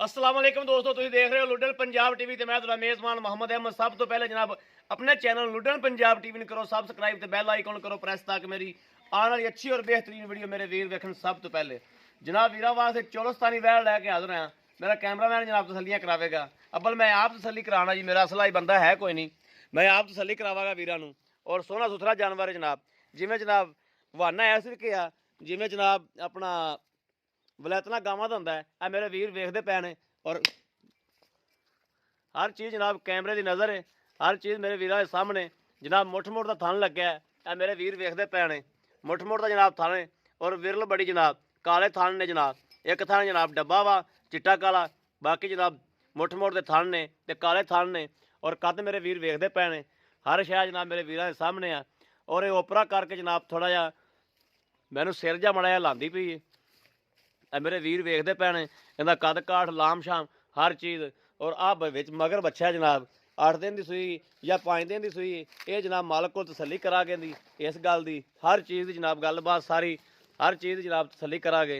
अस्सलाम वालेकुम दोस्तों, तुम देख रहे हो लुडन पंजाब टीवी ते मैं तुम्हारा मेज़बान मोहम्मद अहमद। सब तो पहले जनाब अपने चैनल लुडन पंजाब टीवी करो सबसक्राइब ते बेल आइकन करो प्रेस ताकि मेरी आने वाली अच्छी और बेहतरीन वीडियो मेरे वीर देखन सब तो पहले। जनाब वीरा वास्ते चौलस्तानी वैल लैके हाजिर हैं। मेरा कैमरामैन जनाब तसलियाँ करावेगा। अब्बल मैं आप तसली कराना जी, मेरा असला ही बंदा है कोई नहीं, मैं आप तसली करावागा वीरा नूं। और सोहना सुथरा जानवर है जनाब, जिमें जनाब वाना ऐस भी किया जिमें जनाब अपना वलैतना गावां दा हुंदा है। आ मेरे वीर वेखदे पए ने और हर चीज़ जनाब कैमरे की नज़र है, हर चीज़ मेरे वीर के सामने। जनाब मुठ मुठ का थन लग्या है, आ मेरे वीर वेखदे पए ने। मुठ मुठ का जनाब थन है और विरल बड़ी जनाब काले थन ने जनाब। एक थन जनाब डब्बा वा चिट्टा काला, बाकी जनाब मुठ मुठ के थन ने ते काले थन ने और कद मेरे वीर वेखदे पए ने। हर शह जनाब मेरे वीर के सामने आ। और ये ओपरा करके जनाब थोड़ा जा मैनू सिर जा माड़ा जा लांदी पई है। मेरे वीर वेखदे पए ने, इहदा कद काठ लाम शाम हर चीज़। और आ विच मगर बच्चा जनाब 8 दिन की सूई या 5 दिन की सूई, ये जनाब मालक को तसली करा के इस गल की हर चीज़ की जनाब गलबात सारी हर चीज़ जनाब तसली करा के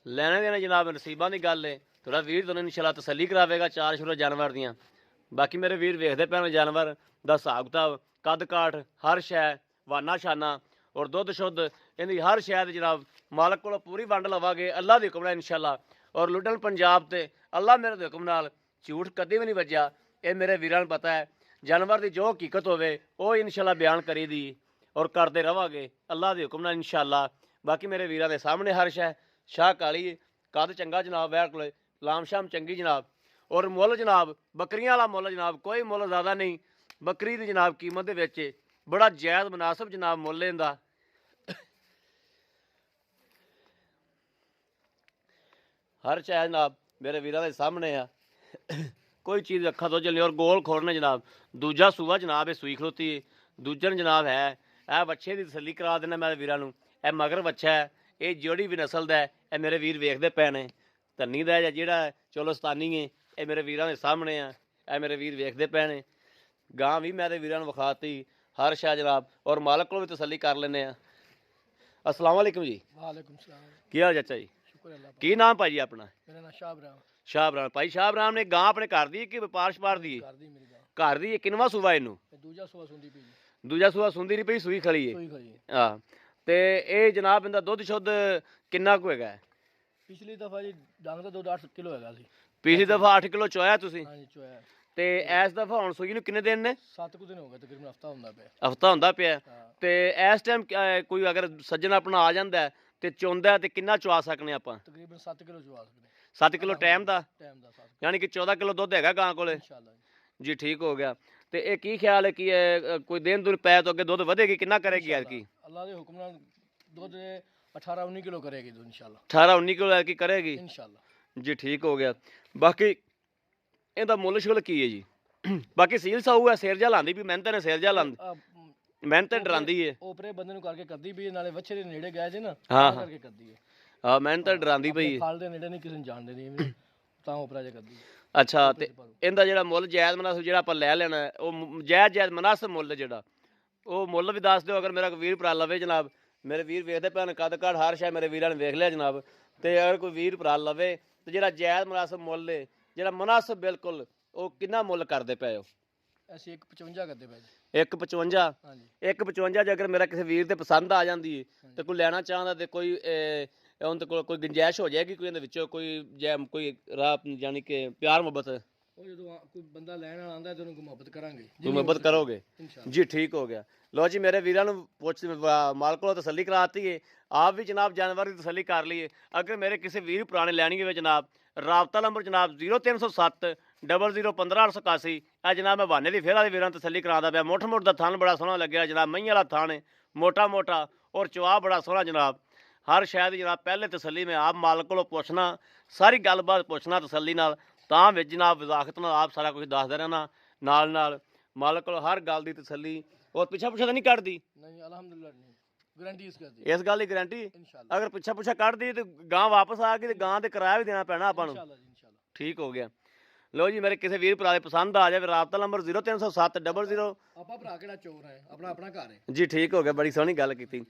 लैने देने जनाब नसीबां की गल है। थोड़ा वीर तुहानूं इंशाअल्लाह तसली करावेगा चार शुरू जानवर दियाँ। बाकी मेरे वीर वेखदे पे जानवर दा हिसाब किताब कद काठ हर शै वाना शाना और दुध शुद्ध इनकी हर शह जनाब मालक को पूरी वंड लवांगे अल्लाह के हुक्म नाल इंशाअल्लाह। और लुडन पंजाब ते अल्लाह मेरे हुक्म नाल झूठ कभी भी नहीं वज्जा। ये मेरे वीरां नूं पता है, जानवर की जो हकीकत होवे वो इंशाअल्लाह बयान करी दी और करते रवांगे अल्लाह के हुक्म नाल इंशाअल्लाह। बाकी मेरे वीरां दे सामने हर शह शाह काली कद चंगा जनाब, वैर को लाम शाम चंगी जनाब। और मुल जनाब बकरियां वाला मुल जनाब, कोई मुल ज़्यादा नहीं। बकरी की जनाब कीमत के बड़ा जायज़ मुनासिब जनाब मुल इहदा। हर शह जनाब मेरे वीरों के सामने आ, कोई चीज़ अखा तो चलनी। और गोल खोलने जनाब दूजा सूआ जनाब ये सूई खलोती है, दूजन जनाब है यह बच्चे की तसली करा देना मेरे वीरों नूं। यह मगर बच्चा है, ये जोड़ी भी नस्ल का है, यह मेरे वीर वेखदे पे ने। धन्नी का है जिहड़ा चौलस्तानी है, ये मेरे वीरों के सामने आ, यह मेरे वीर वेखदे पे ने। गां भी मेरे वीरों नूं विखाती हर शह जनाब और मालक को भी तसली कर लेने। अस्सलाम वालेकुम जी। वालेकुम सलाम। की हाल चाचा जी? शुक्र अल्लाह की नाम भाई अपना? मेरा नाम शाह इब्राहिम। शाह इब्राहिम भाई। शाह इब्राहिम ने गां अपने घर दी कि व्यापार शपार दी? घर दी मेरी गां। घर दी किनवा सूबा इनू? दूजा सुबह सुनती पी दूजा सूबा सुंदी नहीं पई, सूई खड़ी है। सोई खड़ी है। हाँ ते ये जनाब इनका दुध शुद्ध किन्ना कु हैगा? पिछली दफा जी डंग का दुध 8 किलो हैगा सी। पिछली दफा 8 किलो चोया तुसी हाँ जी चोया। ते इस दफा हुण सूई नूं किन्ने दिन ने? 7 कुछ दिन हो गए, तकरीबन हफ्ता होंदा पे। हफ्ता हुंदा पिया हाँ। ते इस टाइम कोई अगर सज्जन अपना आ जांदा है ते चोंदा है ते किन्ना चवा सकने आपां? तकरीबन 7 किलो चवा सकते 7 किलो टाइम दा, टाइम दा 7 यानी कि 14 किलो दुध हैगा गां कोले इंशाल्लाह जी। ठीक हो गया। तो ये की ख्याल है कि कोई दिन दुन पै तो अगे दुध वधेगी, किन्ना करेगी यार की? अल्लाह के हुक्म नाल दुध 18-19 किलो करेगी दूध इंशाल्लाह। 18-19 किलो यार की करेगी इंशाल्लाह जी। ठीक हो गया। बाकी ਇਹਦਾ ਮੁੱਲ ਸ਼ੁੱਲ ਕੀ ਹੈ ਜੀ? ਬਾਕੀ ਸੀਲ ਸਾਊ ਹੈ, ਸਿਰ ਜਾ ਲਾਂਦੀ ਵੀ ਮਿਹਨਤ ਨੇ, ਸਿਰ ਜਾ ਲਾਂਦੀ ਮਿਹਨਤ ਡਰਾਂਦੀ ਹੈ। ਓਪਰੇ ਬੰਦੇ ਨੂੰ ਕਰਕੇ ਕਰਦੀ ਵੀ ਨਾਲੇ ਵੱਛੇ ਦੇ ਨੇੜੇ ਗਏ ਜੇ ਨਾ ਹਾਂ ਤਾਂ ਕਰਕੇ ਕਰਦੀ ਹੈ। ਹਾਂ ਮਿਹਨਤ ਡਰਾਂਦੀ ਪਈ ਹੈ। ਖਾਲ ਦੇ ਨੇੜੇ ਨਹੀਂ ਕਿਸੇ ਨੂੰ ਜਾਣਦੇ ਨਹੀਂ ਤਾਂ ਓਪਰਾ ਜੇ ਕਰਦੀ ਹੈ। ਅੱਛਾ ਤੇ ਇਹਦਾ ਜਿਹੜਾ ਮੁੱਲ ਜਾਇਜ਼ ਮਨਾਸਬ ਜਿਹੜਾ ਆਪਾਂ ਲੈ ਲੈਣਾ ਹੈ, ਉਹ ਜਾਇਜ਼ ਮਨਾਸਬ ਮੁੱਲ ਜਿਹੜਾ ਉਹ ਮੁੱਲ ਵੀ ਦੱਸ ਦਿਓ। ਅਗਰ ਮੇਰਾ ਕੋਈ ਵੀਰ ਭਰਾ ਲਵੇ ਜਨਾਬ, ਮੇਰੇ ਵੀਰ ਵੇਖਦੇ ਪੈਣ ਕਦ ਕਾਠ ਹਰ ਸ਼ਾਇ ਮੇਰੇ ਵੀਰਾਂ ਨੇ ਵੇਖ ਲਿਆ ਜਨਾਬ। ਤੇ ਅਗਰ ਕੋਈ ਵੀਰ ਭਰਾ ਲਵੇ ਤੇ ਜਿਹੜਾ ਜਾਇਜ਼ ਮਨਾਸਬ ਮੁੱਲ ਹੈ, ਜਿਹੜਾ ਮੁਨਾਸਬ ਬਿਲਕੁਲ, ਉਹ ਕਿੰਨਾ ਮੁੱਲ ਕਰਦੇ ਪਏ ਹੋ? ਅਸੀਂ 155 ਕਰਦੇ ਪਏ ਜੀ। 155? ਹਾਂਜੀ 155 ਜੇ ਅਗਰ ਮੇਰਾ ਕਿਸੇ ਵੀਰ ਤੇ ਪਸੰਦ ਆ ਜਾਂਦੀ ਹੈ ਤੇ ਕੋਈ ਲੈਣਾ ਚਾਹੁੰਦਾ ਤੇ ਕੋਈ ਉਹਨਾਂ ਕੋਲ ਕੋਈ ਗੁੰਜਾਇਸ਼ ਹੋ ਜਾਏਗੀ ਕੋਈ ਇਹਦੇ ਵਿੱਚੋਂ ਕੋਈ ਕੋਈ ਰਾਹ ਯਾਨੀ ਕਿ ਪਿਆਰ ਮੁਹੱਬਤ? ਉਹ ਜਦੋਂ ਕੋਈ ਬੰਦਾ ਲੈਣ ਵਾਲਾ ਆਂਦਾ ਤੇ ਉਹਨੂੰ ਮੁਹੱਬਤ ਕਰਾਂਗੇ ਤੁਸੀਂ ਮੁਹੱਬਤ ਕਰੋਗੇ इंशाल्लाह। जी। ठीक हो गया। लो जी मेरे वीरों पुछ मालक को तसली कराती है, आप भी जनाब जानवर की तसली कर लीए। अगर मेरे किसी वीर पुराने लैनी हो जनाब, राबता नंबर जनाब 0307 00 15 881। आ जनाब मैं बहाने की फेरा वीरों तसली कराता पाया। मुठ मुठ का थन बड़ा सोहना लगे जनाब, मही वाला थन है मोटा मोटा और चवा बड़ा सोहना जनाब। हर शायद जनाब पहले तसली मैं आप मालक को पुछना, सारी गलबात पुछना तसली नाल, तां विच जनाब वजाखत नाल आप सारा कुछ दसदे रहना नाल नाल। मालक को हर गल की तसली और पिछा पुछा तो नहीं कटदी? नहीं अल्हम्दुलिल्लाह नहीं, गारंटी इसका दी इस गल की गारंटी? इंशाल्लाह। अगर पिछा पुछा कट दी तो गां वापस आ गई तो गां ते किराया भी देना पैना आपां नूं। इंशाल्लाह जी इंशाल्लाह। ठीक हो गया। लो जी मेरे किसी वीर भरा दे पसंद आ जाए, राबता नंबर 0307 00 आपा भरा केड़ा चोर है, अपना अपना घर है जी। ठीक हो गया, बड़ी सोहनी गल कीती।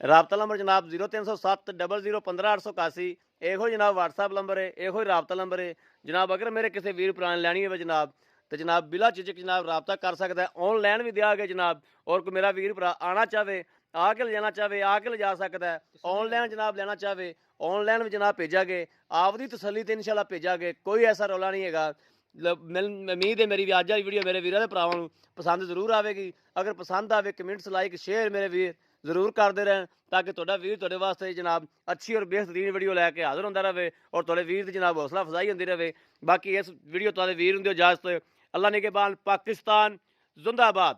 ਰਾਬਤਾ ਨੰਬਰ ਜਨਾਬ 0307 00 15 881। ਇਹੋ ਜਨਾਬ WhatsApp ਨੰਬਰ ਹੈ, ਇਹੋ ਹੀ ਰਾਬਤਾ ਨੰਬਰ ਹੈ ਜਨਾਬ। ਅਗਰ ਮੇਰੇ ਕਿਸੇ ਵੀਰ ਭਰਾ ਨੇ ਲੈਣੀ ਹੋਵੇ ਜਨਾਬ ਤੇ ਜਨਾਬ ਬਿਲਾ ਝਿਜਕ ਜਨਾਬ ਰਾਬਤਾ ਕਰ ਸਕਦਾ ਹੈ। ਆਨਲਾਈਨ ਵੀ ਦਿਆਂਗੇ ਜਨਾਬ, ਔਰ ਕੋਈ ਮੇਰਾ ਵੀਰ ਭਰਾ ਆਣਾ ਚਾਹਵੇ, ਆ ਕੇ ਲਿਜਾਣਾ ਚਾਹਵੇ, ਆ ਕੇ ਲਿਜਾ ਸਕਦਾ ਹੈ। ਆਨਲਾਈਨ ਜਨਾਬ ਲੈਣਾ ਚਾਹਵੇ, ਆਨਲਾਈਨ ਵੀ ਜਨਾਬ ਭੇਜਾਂਗੇ, ਆਪਦੀ ਤਸੱਲੀ ਤੇ ਇਨਸ਼ਾਅੱਲਾ ਭੇਜਾਂਗੇ। ਕੋਈ ਐਸਾ ਰੌਲਾ ਨਹੀਂ ਹੈਗਾ। ਉਮੀਦ ਹੈ ਮੇਰੀ ਵੀ ਅੱਜ ਵਾਲੀ ਵੀਡੀਓ ਮੇਰੇ ਵੀਰਾਂ ਦੇ ਭਰਾਵਾਂ ਨੂੰ ਪਸੰਦ ਜ਼ਰੂਰ ਆਵੇਗੀ। ਅਗਰ ਪਸੰਦ ਆਵੇ ਕਮੈਂਟਸ, ਲਾਈਕ, ਸ਼ੇਅਰ ਮੇਰੇ ਵੀਰ ਜ਼ਰੂਰ ਕਰਦੇ ਰਹਿਣ, ਤਾਂ ਕਿ ਤੁਹਾਡਾ ਵੀਰ ਤੁਹਾਡੇ ਵਾਸਤੇ ਜਨਾਬ ਅੱਛੀ ਔਰ ਬੇਹਤਰੀਨ ਵੀਡੀਓ ਲੈ ਕੇ ਹਾਜ਼ਰ ਹੁੰਦਾ ਰਹੇ, ਔਰ ਤੁਹਾਡੇ ਵੀਰ ਦੀ ਜਨਾਬ ਹੌਸਲਾ ਅਫਜ਼ਾਈ ਹੁੰਦੀ ਰਹੇ। ਬਾਕੀ ਇਸ ਵੀਡੀਓ ਤੁਹਾਡੇ ਵੀਰ ਹੁੰਦੇ ਇਜਾਜ਼ਤ। ਅੱਲਾ ਨਿਗਹਿਬਾਨ। ਪਾਕਿस्तान जिंदाबाद।